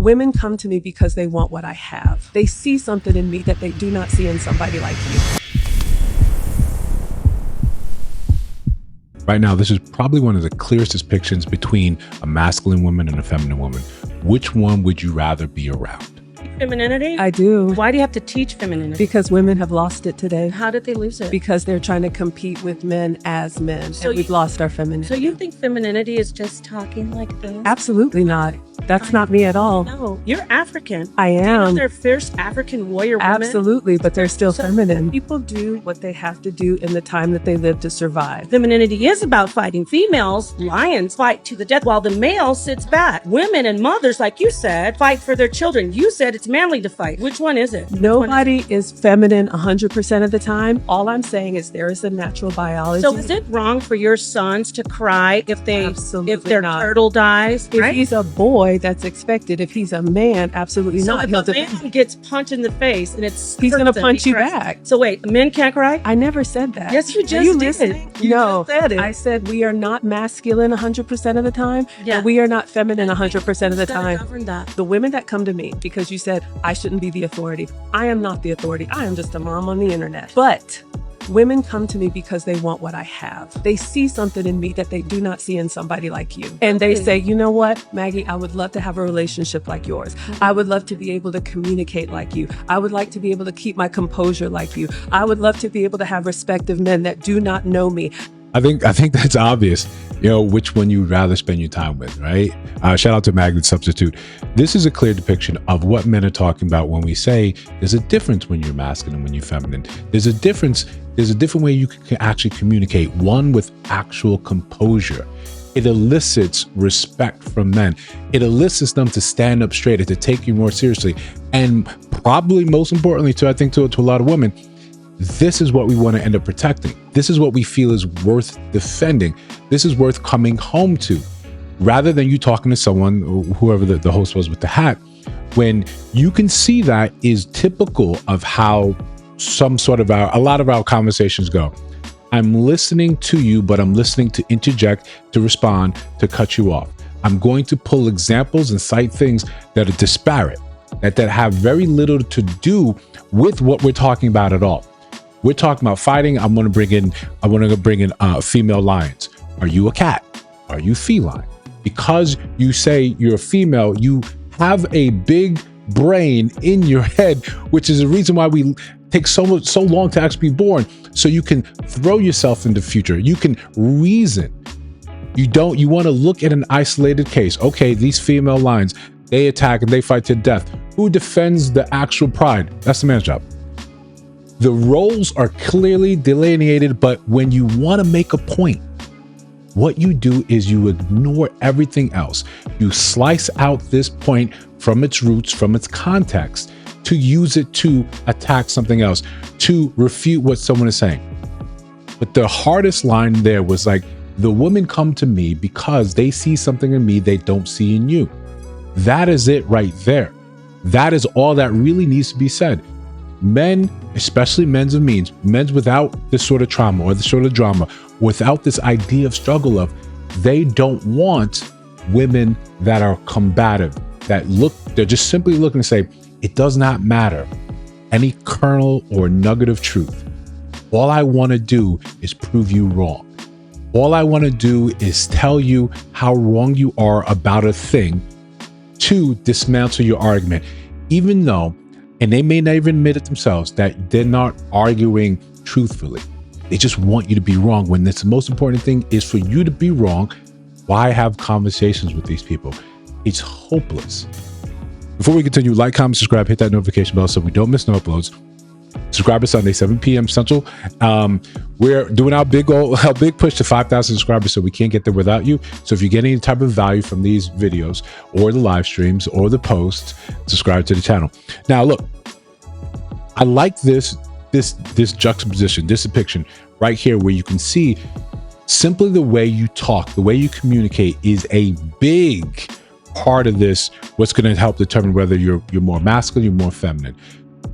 Women come to me because they want what I have. They see something in me that they do not see in somebody like you. Right now, this is probably one of the clearest depictions between a masculine woman and a feminine woman. Which one would you rather be around? Femininity? I do. Why do you have to teach femininity? Because women have lost it today. How did they lose it? Because they're trying to compete with men as men. So we've lost our femininity. So you think femininity is just talking like this? Absolutely not. That's not me at all. No, you're African. I am. Do you know they're fierce African warrior women? Absolutely, but they're still feminine. People do what they have to do in the time that they live to survive. Femininity is about fighting. Females, lions, fight to the death while the male sits back. Women and mothers, like you said, fight for their children. You said it's manly to fight. Which one is it? Nobody is feminine 100% of the time. All I'm saying is there is a natural biology. So is it wrong for your sons to cry if their turtle dies? If he's a boy, that's expected. If he's a man, absolutely not. So if a man gets punched in the face and he's going to punch you back. So wait, men can't cry? I never said that. Yes, you just did. listening? You no, just said it. I said we are not masculine 100% of the time. Yeah. And we are not feminine 100% of the time. That. The women that come to me because you said I shouldn't be the authority. I am not the authority. I am just a mom on the internet. But women come to me because they want what I have. They see something in me that they do not see in somebody like you. And they say, you know what, Maggie, I would love to have a relationship like yours. I would love to be able to communicate like you. I would like to be able to keep my composure like you. I would love to be able to have respect of men that do not know me. I think that's obvious, which one you'd rather spend your time with, right? Shout out to Magnet Substitute. This is a clear depiction of what men are talking about when we say there's a difference when you're masculine and when you're feminine. There's a difference. There's a different way you can actually communicate, one with actual composure. It elicits respect from men. It elicits them to stand up straight and to take you more seriously. And probably most importantly, to a lot of women, this is what we want to end up protecting. This is what we feel is worth defending. This is worth coming home to. Rather than you talking to someone, whoever the host was with the hat, when you can see that is typical of how a lot of our conversations go. I'm listening to you, but I'm listening to interject, to respond, to cut you off. I'm going to pull examples and cite things that are disparate, that have very little to do with what we're talking about at all. We're talking about fighting. I want to bring in female lions. Are you a cat? Are you feline? Because you say you're a female, you have a big brain in your head, which is the reason why we take so long to actually be born. So you can throw yourself into the future. You can reason. You want to look at an isolated case. Okay, these female lions, they attack and they fight to death. Who defends the actual pride? That's the man's job. The roles are clearly delineated, but when you want to make a point, what you do is you ignore everything else. You slice out this point from its roots, from its context, to use it to attack something else, to refute what someone is saying. But the hardest line there was like, the women come to me because they see something in me they don't see in you. That is it right there. That is all that really needs to be said. Men, especially men's of means, men's without this sort of trauma or this sort of drama, without this idea of struggle of, they don't want women that are combative, they're just simply looking to say, it does not matter any kernel or nugget of truth. All I want to do is prove you wrong. All I want to do is tell you how wrong you are about a thing to dismantle your argument, even though, and they may not even admit it themselves, that they're not arguing truthfully. They just want you to be wrong when the most important thing is for you to be wrong. Why have conversations with these people? It's hopeless. Before we continue, like, comment, subscribe, hit that notification bell so we don't miss no uploads. Subscriber Sunday, 7 p.m. Central. We're doing our big push to 5,000 subscribers, so we can't get there without you. So if you get any type of value from these videos or the live streams or the posts, subscribe to the channel. Now, look, I like this juxtaposition, this depiction right here, where you can see simply the way you talk, the way you communicate is a big part of this. What's going to help determine whether you're more masculine, you're more feminine.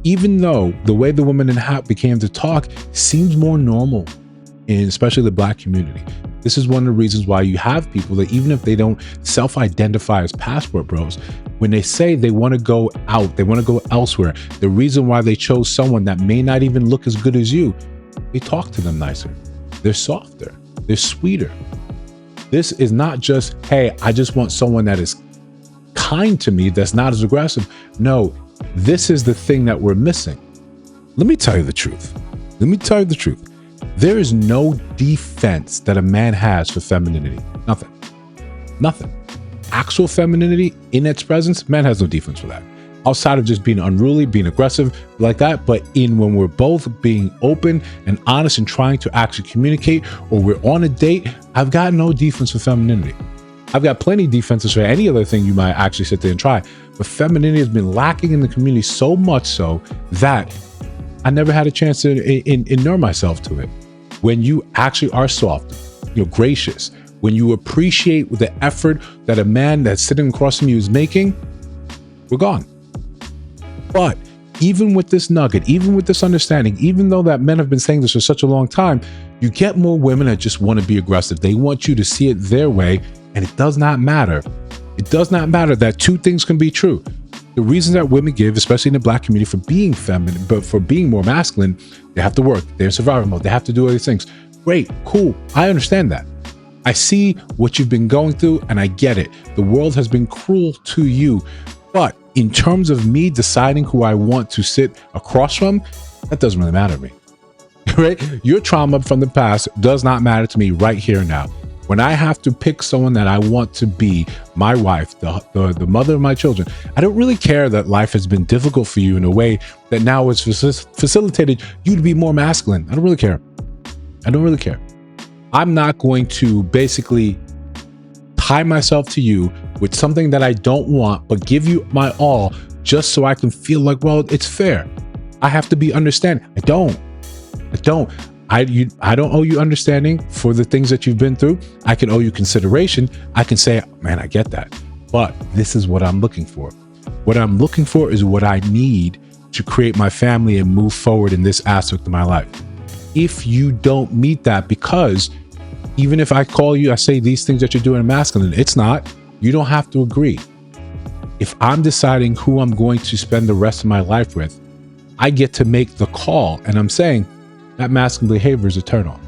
Even though the way the woman in hat began to talk seems more normal in especially the Black community, This is one of the reasons why you have people that even if they don't self-identify as passport bros, when they say they want to go out, they want to go elsewhere, the reason why they chose someone that may not even look as good as you, they talk to them nicer. They're softer. They're sweeter. This is not just, hey, I just want someone that is kind to me, that's not as aggressive. No, this is the thing that we're missing. Let me tell you the truth. There is no defense that a man has for femininity. Nothing. Actual femininity in its presence, man has no defense for that. Outside of just being unruly, being aggressive like that, but when we're both being open and honest and trying to actually communicate, or we're on a date, I've got no defense for femininity. I've got plenty of defenses for any other thing you might actually sit there and try, but femininity has been lacking in the community so much so that I never had a chance to inure myself to it. When you actually are soft, gracious, when you appreciate the effort that a man that's sitting across from you is making, we're gone. But even with this nugget, even with this understanding, even though that men have been saying this for such a long time, you get more women that just want to be aggressive. They want you to see it their way, and it does not matter. It does not matter that two things can be true. The reasons that women give, especially in the Black community, for being feminine, but for being more masculine, they have to work, they're in survival mode, they have to do all these things. Great, cool, I understand that. I see what you've been going through, and I get it. The world has been cruel to you. But in terms of me deciding who I want to sit across from, that doesn't really matter to me. Right? Your trauma from the past does not matter to me right here and now. When I have to pick someone that I want to be my wife, the mother of my children, I don't really care that life has been difficult for you in a way that now has facilitated you to be more masculine. I don't really care. I'm not going to basically tie myself to you with something that I don't want, but give you my all just so I can feel like, well, it's fair. I have to be understanding. I don't owe you understanding for the things that you've been through. I can owe you consideration. I can say, man, I get that, but this is what I'm looking for. What I'm looking for is what I need to create my family and move forward in this aspect of my life. If you don't meet that, because even if I call you, I say these things that you're doing are masculine, it's not. You don't have to agree. If I'm deciding who I'm going to spend the rest of my life with, I get to make the call, and I'm saying that masculine behavior is a turnoff.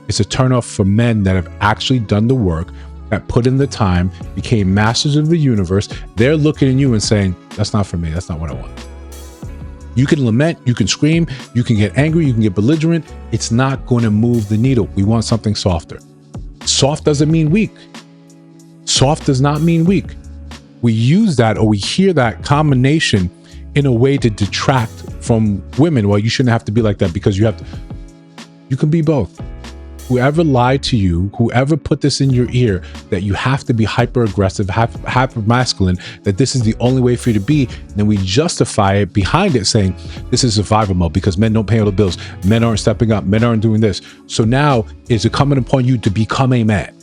It's a turnoff for men that have actually done the work, that put in the time, became masters of the universe. They're looking at you and saying, that's not for me. That's not what I want. You can lament, you can scream, you can get angry, you can get belligerent. It's not going to move the needle. We want something softer. Soft doesn't mean weak. Soft does not mean weak. We use that, or we hear that combination in a way to detract from women. Well, you shouldn't have to be like that because you can be both. Whoever lied to you, whoever put this in your ear, that you have to be hyper aggressive, hyper masculine, that this is the only way for you to be, then we justify it behind it saying this is survival mode because men don't pay all the bills, men aren't stepping up, men aren't doing this. So now it's incumbent upon you to become a man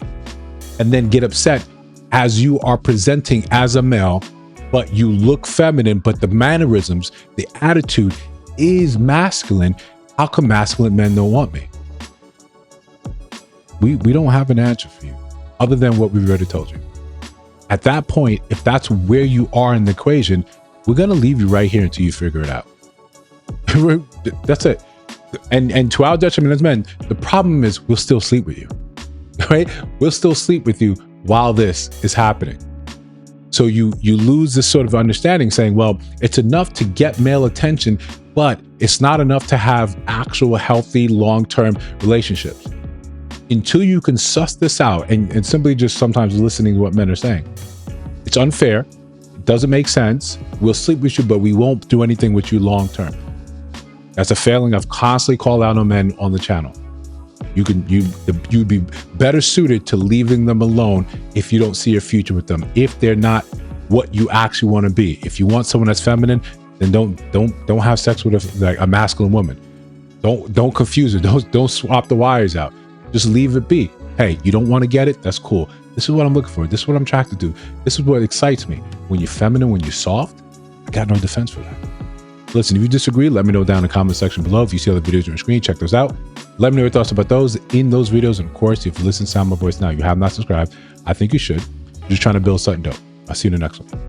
and then get upset as you are presenting as a male, but you look feminine, but the mannerisms, the attitude is masculine. How come masculine men don't want me? We don't have an answer for you other than what we've already told you. At that point, if that's where you are in the equation, we're going to leave you right here until you figure it out. That's it. And to our detriment as men, the problem is we'll still sleep with you, right? We'll still sleep with you while this is happening. So you lose this sort of understanding saying, well, it's enough to get male attention, but it's not enough to have actual healthy long-term relationships. Until you can suss this out and simply just sometimes listening to what men are saying. It's unfair. It doesn't make sense. We'll sleep with you, but we won't do anything with you long-term. That's a failing I've constantly called out on men on the channel. You'd be better suited to leaving them alone if you don't see a future with them, if they're not what you actually want to be. If you want someone that's feminine, then don't have sex with a masculine woman. Don't confuse it. Don't swap the wires out. Just leave it be. Hey, you don't want to get it? That's cool. This is what I'm looking for. This is what I'm attracted to. This is what excites me. When you're feminine, when you're soft, I got no defense for that. Listen, if you disagree, let me know down in the comment section below. If you see other videos on your screen, check those out. Let me know your thoughts about those in those videos. And of course, if you listen to Sound My Voice now, you have not subscribed, I think you should. Just trying to build something dope. I'll see you in the next one.